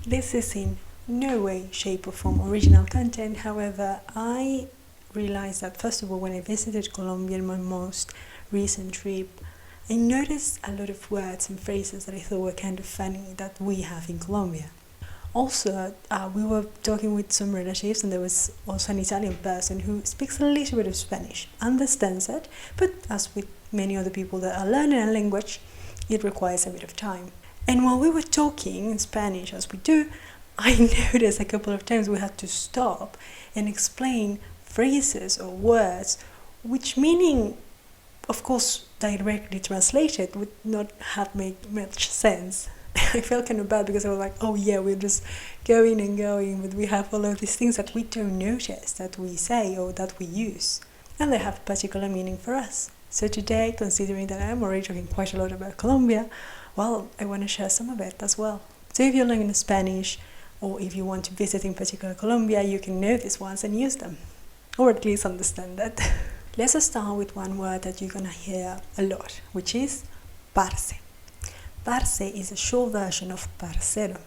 This is in no way, shape or form original content. However, I realized that first of all, when I visited Colombia in my most recent trip, I noticed a lot of words and phrases that I thought were kind of funny that we have in Colombia. Also, we were talking with some relatives, and there was also an Italian person who speaks a little bit of Spanish, understands it, but as with many other people that are learning a language, it requires a bit of time. And while we were talking in Spanish, as we do, I noticed a couple of times we had to stop and explain phrases or words, which meaning, of course, directly translated would not have made much sense. I felt kind of bad because I was like, oh yeah, we're just going and going, but we have all of these things that we don't notice that we say or that we use, and they have a particular meaning for us. So today, considering that I'm already talking quite a lot about Colombia, well, I want to share some of it as well. So if you're learning Spanish, or if you want to visit in particular Colombia, you can know these ones and use them, or at least understand that. Let's start with one word that you're gonna hear a lot, which is parce. Parce is a short version of parcero.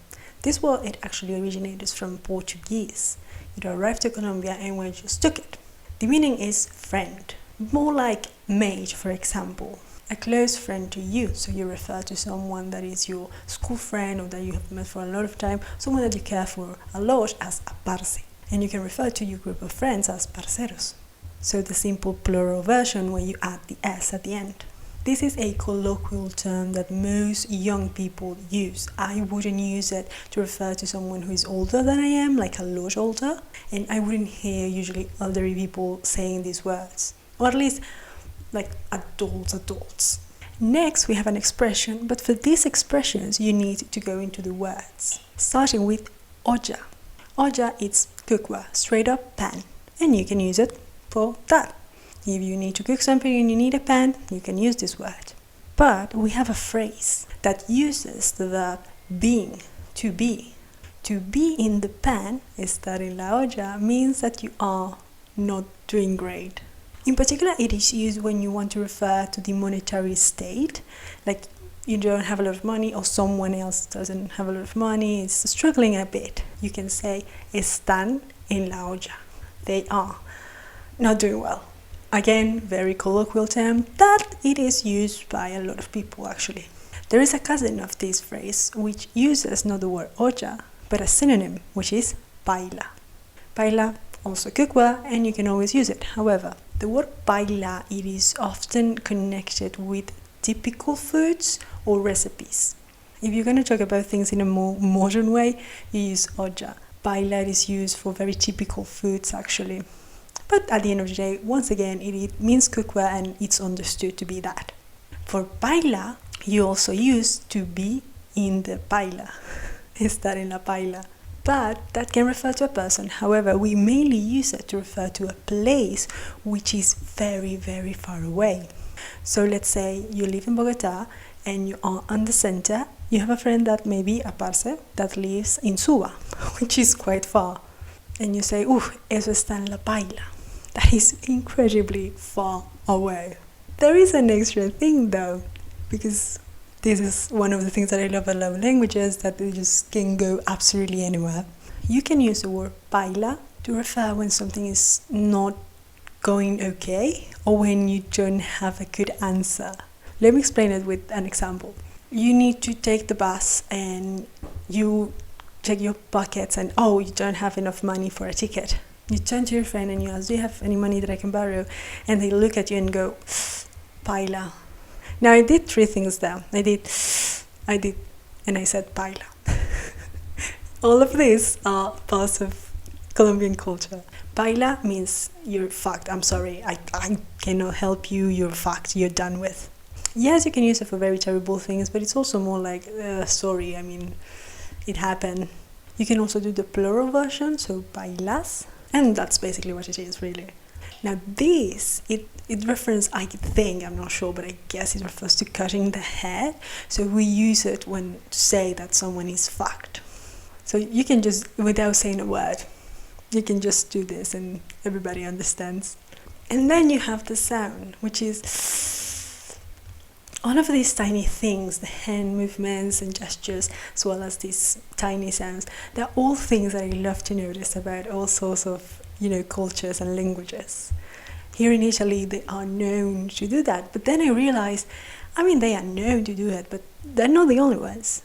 This word, it actually originates from Portuguese. It arrived to Colombia and we just took it. The meaning is friend, more like mate, for example. A close friend to you, so you refer to someone that is your school friend or that you have met for a lot of time, someone that you care for a lot as a parce. And you can refer to your group of friends as parceros. So the simple plural version where you add the S at the end. This is a colloquial term that most young people use. I wouldn't use it to refer to someone who is older than I am, like a lot older, and I wouldn't hear usually elderly people saying these words, or at least like adults. Next, we have an expression, but for these expressions, you need to go into the words, starting with olla. Olla is cookware, straight up pan, and you can use it for that. If you need to cook something and you need a pan, you can use this word. But we have a phrase that uses the verb being, to be. To be in the pan, estar en la olla, means that you are not doing great. In particular, it is used when you want to refer to the monetary state, like you don't have a lot of money or someone else doesn't have a lot of money, is struggling a bit. You can say, están en la olla. They are not doing well. Again, very colloquial term that it is used by a lot of people actually. There is a cousin of this phrase which uses not the word olla, but a synonym, which is paila. Paila, also cookware, and you can always use it. However, the word paila, it is often connected with typical foods or recipes. If you're going to talk about things in a more modern way, you use olla. Paila is used for very typical foods actually. But at the end of the day, once again, it means cookware and it's understood to be that. For paila, you also use to be in the paila, estar en la paila. But that can refer to a person. However, we mainly use it to refer to a place which is very, very far away. So let's say you live in Bogota and you are on the center. You have a friend that may be a parce that lives in Suba, which is quite far. And you say, eso está en la paila. That is incredibly far away. There is an extra thing though, because this is one of the things that I love about languages, that they just can go absolutely anywhere. You can use the word paila to refer when something is not going okay or when you don't have a good answer. Let me explain it with an example. You need to take the bus and you check your pockets and you don't have enough money for a ticket. You turn to your friend and you ask, do you have any money that I can borrow? And they look at you and go, paila. Now I did three things there. I did, and I said paila. All of these are parts of Colombian culture. Paila means you're fucked. I'm sorry, I cannot help you, you're fucked, you're done with. Yes, you can use it for very terrible things, but it's also more like, sorry, I mean, it happened. You can also do the plural version, so bailas, and that's basically what it is, really. Now this, it refers, I think, I'm not sure, but I guess it refers to cutting the hair. So we use it when to say that someone is fucked. So you can just, without saying a word, you can just do this and everybody understands. And then you have the sound, which is all of these tiny things, the hand movements and gestures, as well as these tiny sounds, they're all things that I love to notice about all sorts of, cultures and languages. Here in Italy, they are known to do that. But then I realized, they are known to do it, but they're not the only ones.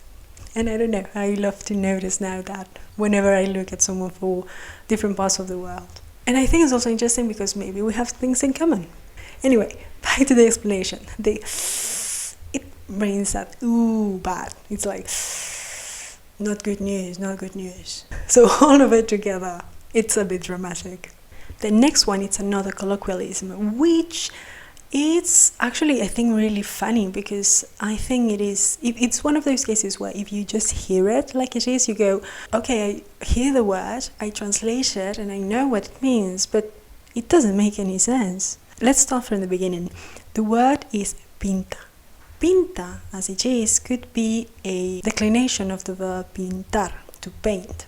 And I don't know, I love to notice now that whenever I look at someone from different parts of the world. And I think it's also interesting because maybe we have things in common. Anyway, back to the explanation. It means that, ooh, bad. It's like, not good news, not good news. So all of it together, it's a bit dramatic. The next one, it's another colloquialism, which it's actually, I think, really funny because I think it's one of those cases where if you just hear it like it is, you go, okay, I hear the word, I translate it, and I know what it means, but it doesn't make any sense. Let's start from the beginning. The word is pinta. Pinta, as it is, could be a declination of the verb pintar, to paint.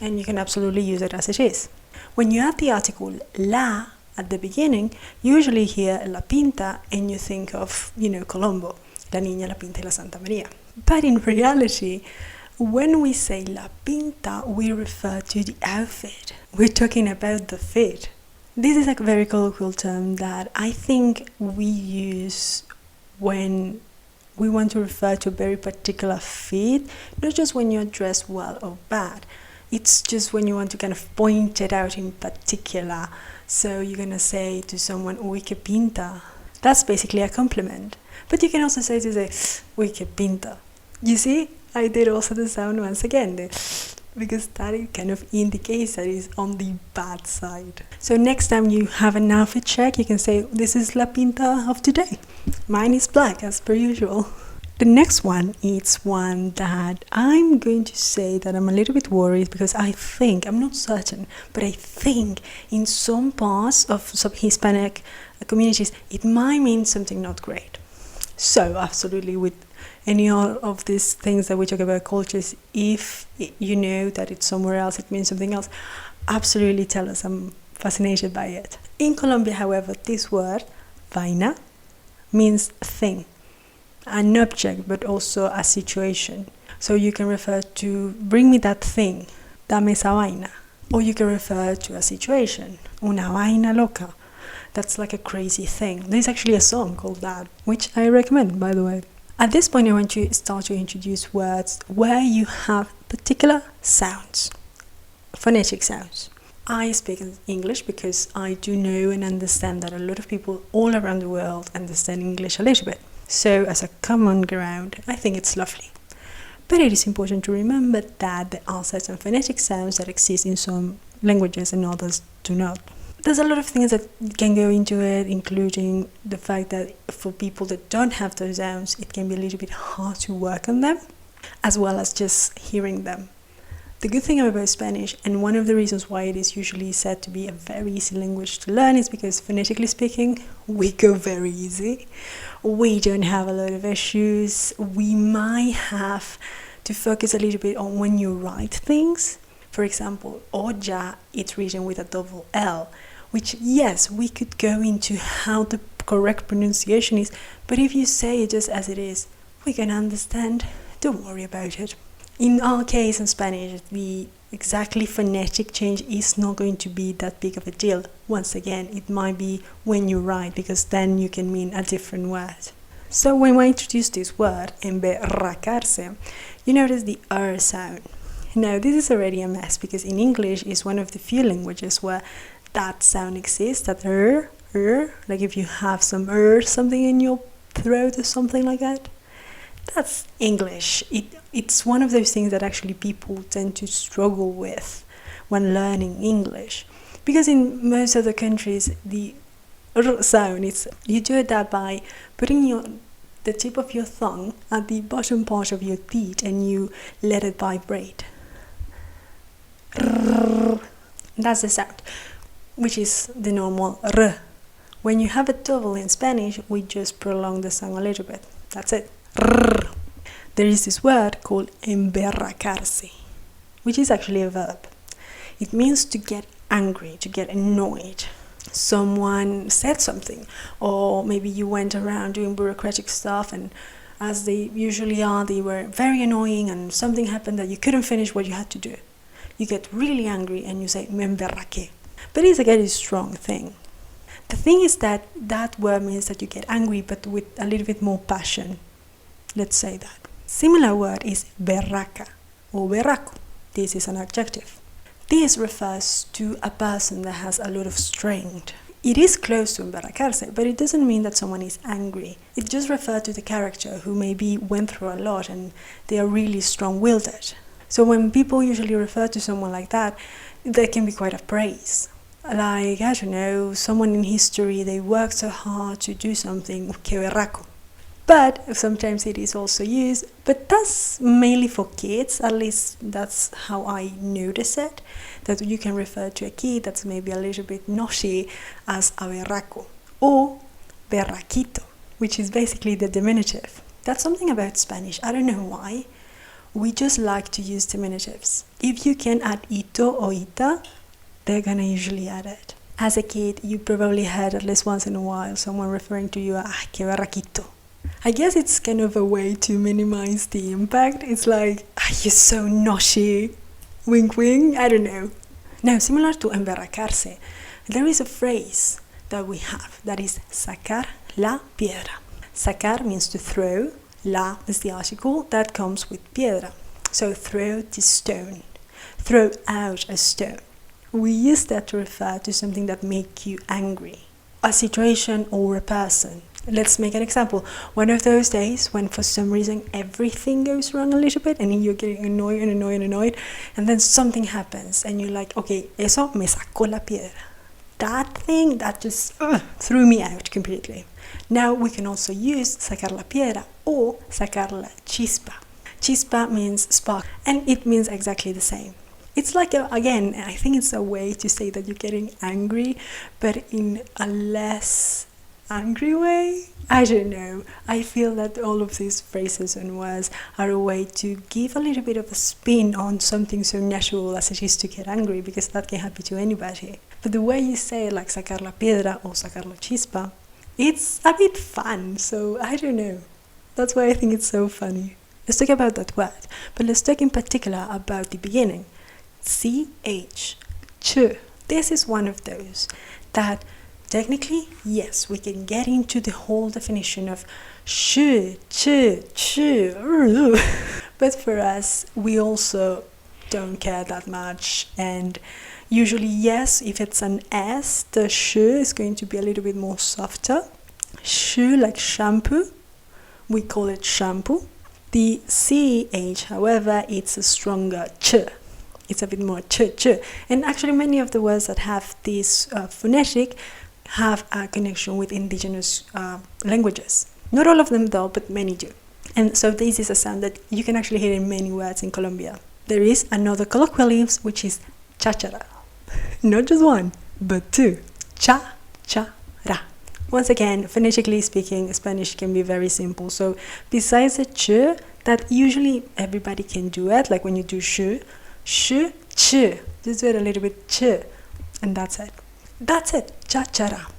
And you can absolutely use it as it is. When you add the article la at the beginning, you usually hear la pinta and you think of, Colombo, la niña, la pinta y la Santa Maria. But in reality, when we say la pinta, we refer to the outfit. We're talking about the fit. This is a very colloquial term that I think we use when we want to refer to a very particular fit, not just when you're dressed well or bad. It's just when you want to kind of point it out in particular. So you're going to say to someone, uy, que pinta. That's basically a compliment. But you can also say uy, que pinta. You see, I did also the sound once again, because that kind of indicates that it's on the bad side. So next time you have an outfit check, you can say, this is la pinta of today. Mine is black, as per usual. The next one is one that I'm going to say that I'm a little bit worried because I'm not certain, but I think in some parts of some Hispanic communities, it might mean something not great. So absolutely, with any of these things that we talk about cultures, if you know that it's somewhere else, it means something else, absolutely tell us. I'm fascinated by it. In Colombia, however, this word, vaina, means thing. An object, but also a situation. So you can refer to bring me that thing, dame esa vaina. Or you can refer to a situation, una vaina loca. That's like a crazy thing. There's actually a song called that, which I recommend, by the way. At this point, I want to start to introduce words where you have particular sounds, phonetic sounds. I speak English because I do know and understand that a lot of people all around the world understand English a little bit. So as a common ground, I think it's lovely. But it is important to remember that there are certain phonetic sounds that exist in some languages and others do not. There's a lot of things that can go into it, including the fact that for people that don't have those sounds, it can be a little bit hard to work on them, as well as just hearing them. The good thing about Spanish, and one of the reasons why it is usually said to be a very easy language to learn, is because phonetically speaking, we go very easy. We don't have a lot of issues. We might have to focus a little bit on when you write things. For example, olla, it's written with a double L, which, yes, we could go into how the correct pronunciation is, but if you say it just as it is, we can understand. Don't worry about it. In our case in Spanish, the exactly phonetic change is not going to be that big of a deal. Once again, it might be when you write, because then you can mean a different word. So when I introduce this word, emberracarse, you notice the R sound. Now this is already a mess, because in English is one of the few languages where that sound exists, that like if you have some something in your throat or something like that. That's English. It's one of those things that actually people tend to struggle with when learning English. Because in most other countries, the R sound, you do that by putting the tip of your tongue at the bottom part of your teeth and you let it vibrate. That's the sound, which is the normal R. When you have a double in Spanish, we just prolong the sound a little bit. That's it. There is this word called emberracarse, which is actually a verb. It means to get angry, to get annoyed. someone said something, or maybe you went around doing bureaucratic stuff, and as they usually are, they were very annoying, and something happened that you couldn't finish what you had to do. You get really angry and you say me emberraqué. But it's a very strong thing. The thing is that that word means that you get angry, but with a little bit more passion. Let's say that. Similar word is berraca or berraco. This is an adjective. This refers to a person that has a lot of strength. It is close to emberracarse, but it doesn't mean that someone is angry. It just refers to the character who maybe went through a lot and they are really strong-willed. So when people usually refer to someone like that, there can be quite a praise. Like, I don't know, someone in history, they worked so hard to do something, que berraco. But sometimes it is also used, but that's mainly for kids, at least that's how I notice it, that you can refer to a kid that's maybe a little bit naughty as a berraco, or berraquito, which is basically the diminutive. That's something about Spanish, I don't know why. We just like to use diminutives. If you can add ito or ita, they're gonna usually add it. As a kid, you probably heard at least once in a while someone referring to you, que berraquito. I guess it's kind of a way to minimize the impact. It's like, you're so naughty, wink wink, I don't know. Now, similar to emberracarse, there is a phrase that we have that is sacar la piedra. Sacar means to throw, la is the article that comes with piedra. So throw the stone, throw out a stone. We use that to refer to something that makes you angry, a situation or a person. Let's make an example. One of those days when for some reason everything goes wrong a little bit and you're getting annoyed, and then something happens and you're like, okay, eso me sacó la piedra. That thing, that just threw me out completely. Now we can also use sacar la piedra or sacar la chispa. Chispa means spark, and it means exactly the same. It's like, again, I think it's a way to say that you're getting angry, but in a less angry way. I don't know. I feel that all of these phrases and words are a way to give a little bit of a spin on something so natural as it is to get angry, because that can happen to anybody. But the way you say it, like sacar la piedra or sacar la chispa, it's a bit fun, so I don't know. That's why I think it's so funny. Let's talk about that word, but let's talk in particular about the beginning. CH, ch. This is one of those that technically, yes, we can get into the whole definition of sh, ch, but for us, we also don't care that much, and usually, yes, if it's an S, the sh is going to be a little bit more softer. Sh, like shampoo, we call it shampoo. The CH, however, it's a stronger ch. It's a bit more ch. And actually many of the words that have this phonetic have a connection with indigenous languages. Not all of them though, but many do. And so this is a sound that you can actually hear in many words in Colombia. There is another colloquialism, which is cháchara. Not just one, but two. Cha-cha-ra. Once again, phonetically speaking, Spanish can be very simple. So besides the ch, that usually everybody can do it, like when you do sh, ch. Just do it a little bit ch, and that's it. That's it. Cháchara.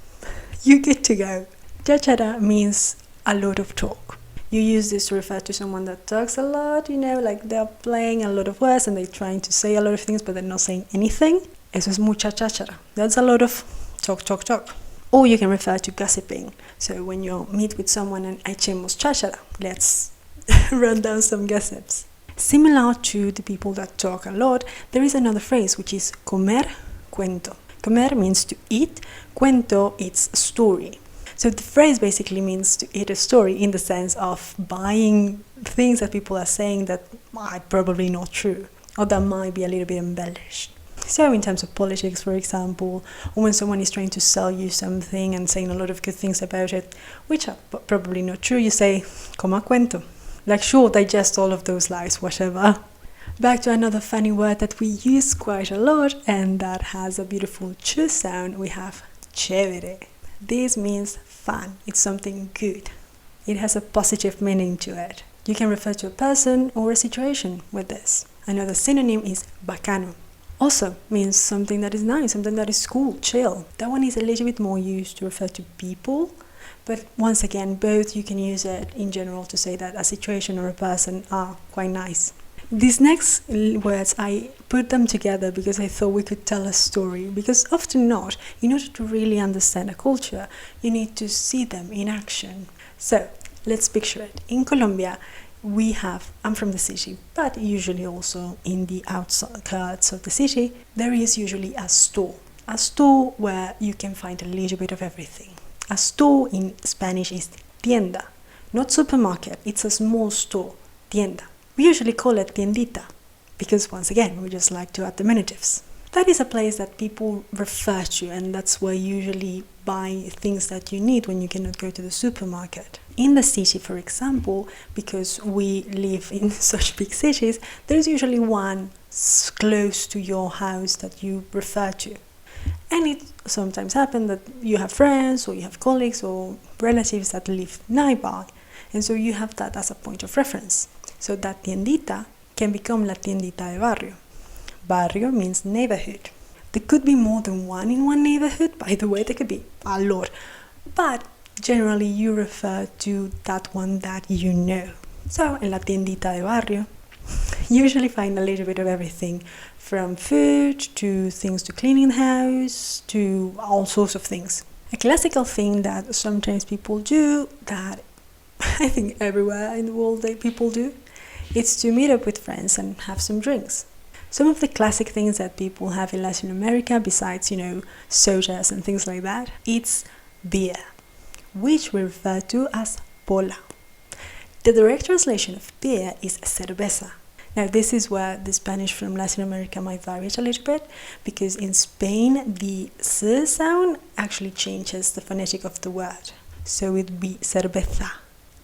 You're good to go. Cháchara means a lot of talk. You use this to refer to someone that talks a lot, like they're playing a lot of words and they're trying to say a lot of things, but they're not saying anything. Eso es mucha cháchara. That's a lot of talk. Or you can refer to gossiping. So when you meet with someone and echemos cháchara, let's run down some gossips. Similar to the people that talk a lot, there is another phrase which is comer cuento. Comer means to eat, cuento it's a story. So the phrase basically means to eat a story in the sense of buying things that people are saying that are probably not true, or that might be a little bit embellished. So in terms of politics, for example, or when someone is trying to sell you something and saying a lot of good things about it, which are probably not true, you say, coma cuento. Like, sure, digest all of those lies, whatever. Back to another funny word that we use quite a lot and that has a beautiful ch sound, we have chévere. This means fun, it's something good. It has a positive meaning to it. You can refer to a person or a situation with this. Another synonym is bacano. Also means something that is nice, something that is cool, chill. That one is a little bit more used to refer to people, but once again, both you can use it in general to say that a situation or a person are quite nice. These next words, I put them together because I thought we could tell a story, because often not, in order to really understand a culture, you need to see them in action. So, let's picture it. In Colombia, I'm from the city, but usually also in the outskirts of the city, there is usually a store. A store where you can find a little bit of everything. A store in Spanish is tienda, not supermarket, it's a small store, tienda. We usually call it tiendita, because once again, we just like to add diminutives. That is a place that people refer to, and that's where you usually buy things that you need when you cannot go to the supermarket. In the city, for example, because we live in such big cities, there's usually one close to your house that you refer to. And it sometimes happens that you have friends or you have colleagues or relatives that live nearby, and so you have that as a point of reference. So that tiendita can become la tiendita de barrio. Barrio means neighborhood. There could be more than one in one neighborhood, by the way, there could be a lot. But generally you refer to that one that you know. So in la tiendita de barrio, you usually find a little bit of everything, from food to things to cleaning the house to all sorts of things. A classical thing that sometimes people do, that I think everywhere in the world people do, it's to meet up with friends and have some drinks. Some of the classic things that people have in Latin America, besides, sodas and things like that, it's beer, which we refer to as pola. The direct translation of beer is cerveza. Now, this is where the Spanish from Latin America might vary a little bit, because in Spain, the C sound actually changes the phonetic of the word. So it would be cerveza.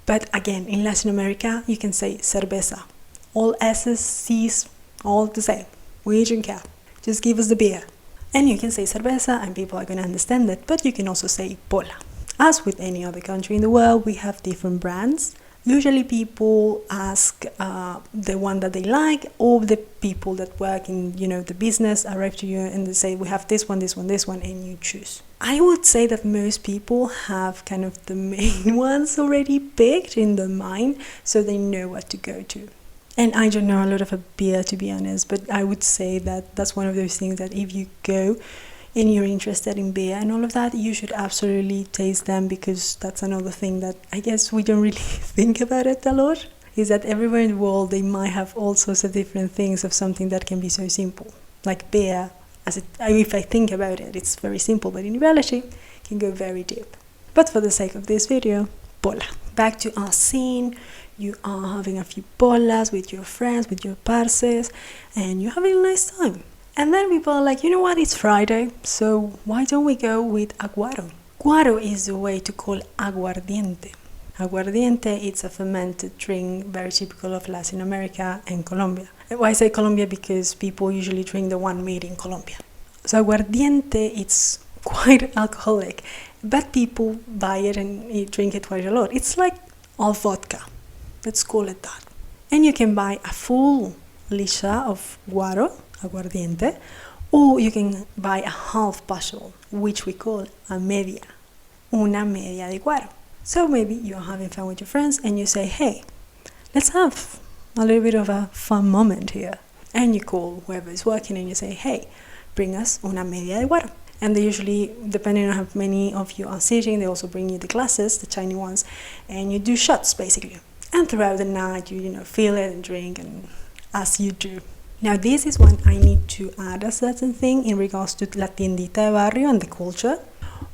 But again, in Latin America, you can say cerveza. All S's, C's, all the same. We don't care. Just give us the beer. And you can say cerveza and people are going to understand it, but you can also say pola. As with any other country in the world, we have different brands. Usually people ask the one that they like, or the people that work in, the business arrive to you and they say, we have this one, and you choose. I would say that most people have kind of the main ones already picked in their mind, so they know what to go to. And I don't know a lot of a beer, to be honest, but I would say that that's one of those things that if you go and you're interested in beer and all of that, you should absolutely taste them, because that's another thing that I guess we don't really think about it a lot, is that everywhere in the world they might have all sorts of different things of something that can be so simple. Like beer, if I think about it, it's very simple, but in reality, it can go very deep. But for the sake of this video, pola. Back to our scene. You are having a few polas with your friends, with your parces, and you're having a nice time. And then people are like, you know what, it's Friday, so why don't we go with aguaro? Guaro is the way to call aguardiente. Aguardiente, it's a fermented drink very typical of Latin America and Colombia. Why I say Colombia? Because people usually drink the one made in Colombia. So aguardiente, it's quite alcoholic, but people buy it and drink it quite a lot. It's like all vodka, let's call it that. And you can buy a full lixa of guaro, aguardiente, or you can buy a half bottle, which we call a media, una media de guaro. So maybe you're having fun with your friends and you say, hey, let's have a little bit of a fun moment here. And you call whoever is working and you say, hey, bring us una media de guaro. And they usually, depending on how many of you are sitting, they also bring you the glasses, the tiny ones, and you do shots basically. And throughout the night, you feel it and drink, and as you do. Now this is when I need to add a certain thing in regards to la tiendita de barrio and the culture.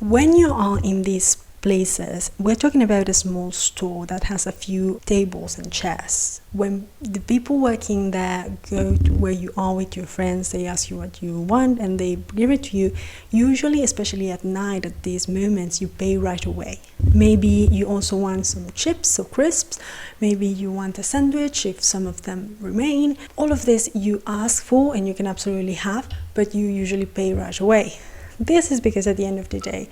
When you are in these places, we're talking about a small store that has a few tables and chairs. When the people working there go to where you are with your friends, they ask you what you want and they give it to you. Usually, especially at night, at these moments, you pay right away. Maybe you also want some chips or crisps. Maybe you want a sandwich if some of them remain. All of this you ask for and you can absolutely have, but you usually pay right away. This is because at the end of the day,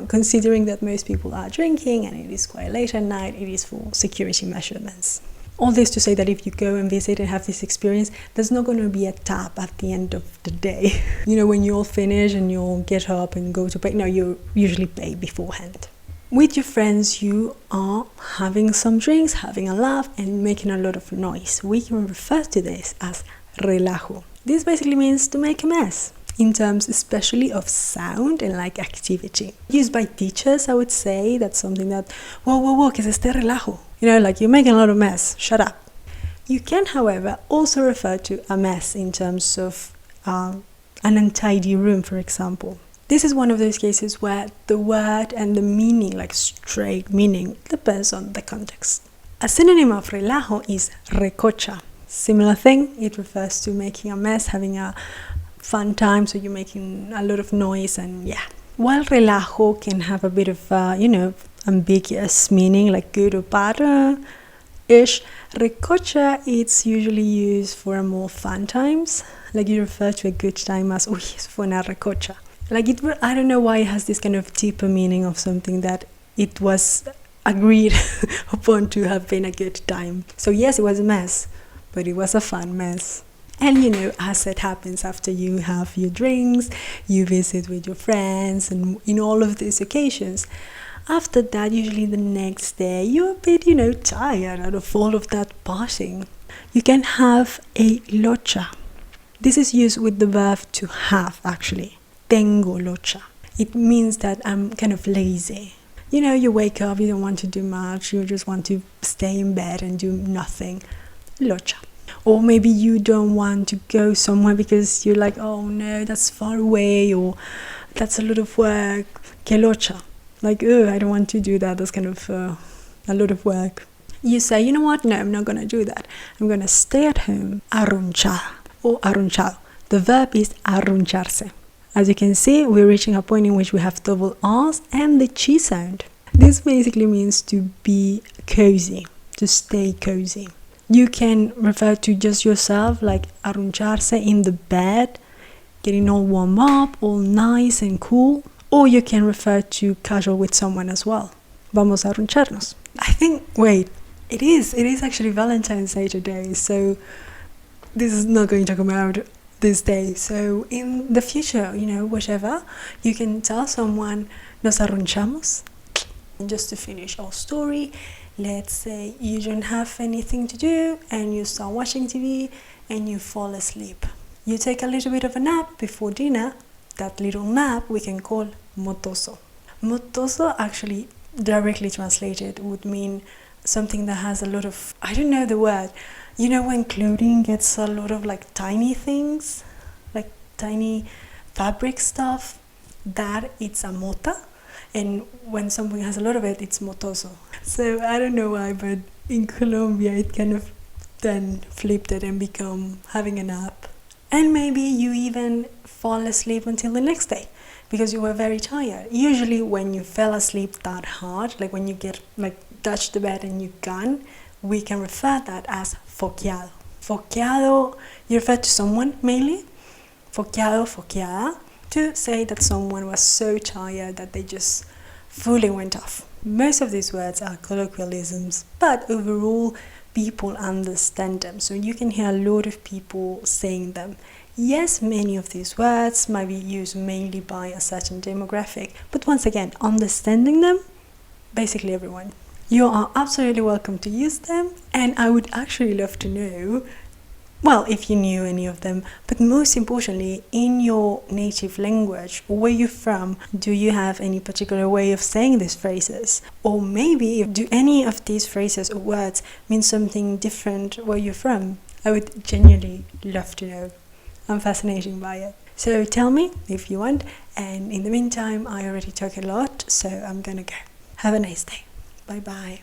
considering that most people are drinking and it is quite late at night, it is for security measurements. All this to say that if you go and visit and have this experience, there's not going to be a tap at the end of the day. When you all finish and you all get up and go to bed, no, you usually pay beforehand. With your friends, you are having some drinks, having a laugh, and making a lot of noise. We can refer to this as relajo. This basically means to make a mess, in terms especially of sound and like activity. Used by teachers, I would say that's something that, whoa, que es este relajo? Like you're making a lot of mess, shut up. You can, however, also refer to a mess in terms of an untidy room, for example. This is one of those cases where the word and the meaning, like straight meaning, depends on the context. A synonym of relajo is recocha. Similar thing, it refers to making a mess, having a fun time, so you're making a lot of noise, and yeah. While relajo can have a bit of, ambiguous meaning, like good or bad-ish, recocha, it's usually used for more fun times. Like you refer to a good time as, uy, eso fue una recocha. Like I don't know why it has this kind of deeper meaning of something that it was agreed upon to have been a good time. So yes, it was a mess, but it was a fun mess. And as it happens after you have your drinks, you visit with your friends, and in all of these occasions, after that, usually the next day, you're a bit, tired out of all of that partying. You can have a locha. This is used with the verb to have, actually. Tengo locha. It means that I'm kind of lazy. You wake up, you don't want to do much, you just want to stay in bed and do nothing. Locha. Or maybe you don't want to go somewhere because you're like, oh no, that's far away, or that's a lot of work. Que locha. Like, I don't want to do that. That's kind of a lot of work. You say, you know what? No, I'm not going to do that. I'm going to stay at home. Arrunchar or arrunchado. The verb is arruncharse. As you can see, we're reaching a point in which we have double R's and the chi sound. This basically means to be cozy, to stay cozy. You can refer to just yourself, like arruncharse in the bed, getting all warm up, all nice and cool. Or you can refer to casual with someone as well. Vamos a arruncharnos. It is actually Valentine's Day today, so this is not going to come out this day. So in the future, whatever, you can tell someone, nos arrunchamos. And just to finish our story, let's say you don't have anything to do and you start watching TV and you fall asleep. You take a little bit of a nap before dinner. That little nap we can call motoso. Motoso, actually directly translated, would mean something that has a lot of, I don't know the word, when clothing gets a lot of like tiny things, like tiny fabric stuff, that it's a mota, and when something has a lot of it, it's motoso. So I don't know why, but in Colombia it kind of then flipped it and become having a nap. And maybe you even fall asleep until the next day because you were very tired. Usually when you fell asleep that hard, like when you get touch the bed and you're gone, we can refer that as foqueado. Foqueado, you refer to someone mainly. Foqueado, foqueada, to say that someone was so tired that they just fully went off. Most of these words are colloquialisms, but overall people understand them, so you can hear a lot of people saying them. Yes, many of these words might be used mainly by a certain demographic, but once again, understanding them, basically everyone. You are absolutely welcome to use them, and I would actually love to know, if you knew any of them, but most importantly, in your native language, where you're from, do you have any particular way of saying these phrases? Or maybe, do any of these phrases or words mean something different where you're from? I would genuinely love to know. I'm fascinated by it. So tell me if you want, and in the meantime, I already talk a lot, so I'm gonna go. Have a nice day. Bye bye.